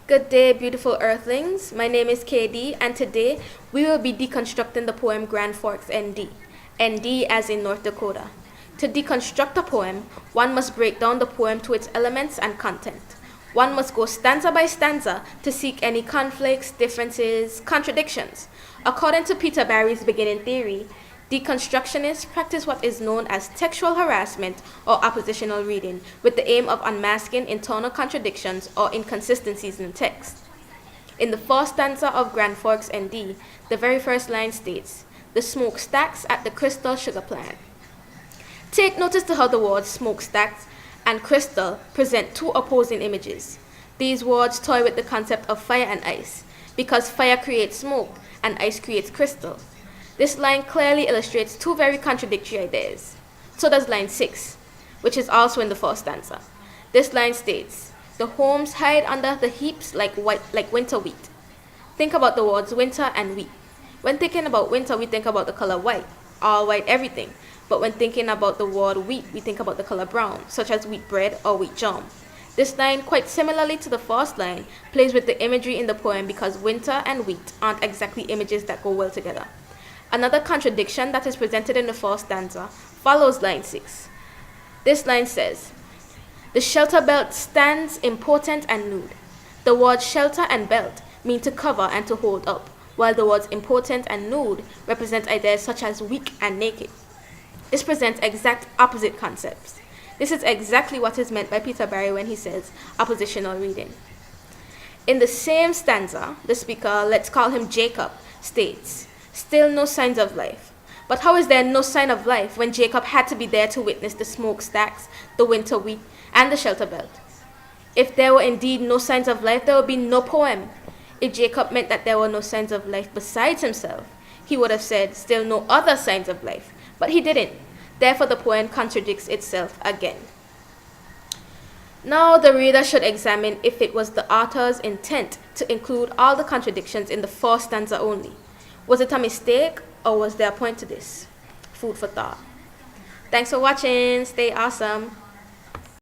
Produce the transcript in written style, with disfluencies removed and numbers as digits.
Good day, beautiful earthlings. My name is KD, and today we will be deconstructing the poem Grand Forks ND. ND as in North Dakota. To deconstruct a poem, one must break down the poem to its elements and content. One must go stanza by stanza to seek any conflicts, differences, contradictions. According to Peter Barry's beginning theory, deconstructionists practice what is known as textual harassment or oppositional reading with the aim of unmasking internal contradictions or inconsistencies in text. In the first stanza of Grand Forks ND, the very first line states, "The smokestacks at the Crystal Sugar Plant." Take notice to how the words smokestacks and crystal present two opposing images. These words toy with the concept of fire and ice, because fire creates smoke and ice creates crystal. This line clearly illustrates two very contradictory ideas. So does line 6, which is also in the first stanza. This line states, "The homes hide under the heaps like winter wheat." Think about the words winter and wheat. When thinking about winter, we think about the color white, all white everything. But when thinking about the word wheat, we think about the color brown, such as wheat bread or wheat germ. This line, quite similarly to the first line, plays with the imagery in the poem because winter and wheat aren't exactly images that go well together. Another contradiction that is presented in the first stanza follows line 6. This line says, "The shelter belt stands impotent and nude." The words shelter and belt mean to cover and to hold up, while the words impotent and nude represent ideas such as weak and naked. This presents exact opposite concepts. This is exactly what is meant by Peter Barry when he says oppositional reading. In the same stanza, the speaker, let's call him Jacob, states, "Still no signs of life." But how is there no sign of life when Jacob had to be there to witness the smokestacks, the winter wheat, and the shelter belt? If there were indeed no signs of life, there would be no poem. If Jacob meant that there were no signs of life besides himself, he would have said, "Still no other signs of life." But he didn't. Therefore, the poem contradicts itself again. Now, the reader should examine if it was the author's intent to include all the contradictions in the first stanza only. Was it a mistake, or was there a point to this? Food for thought. Thanks for watching. Stay awesome.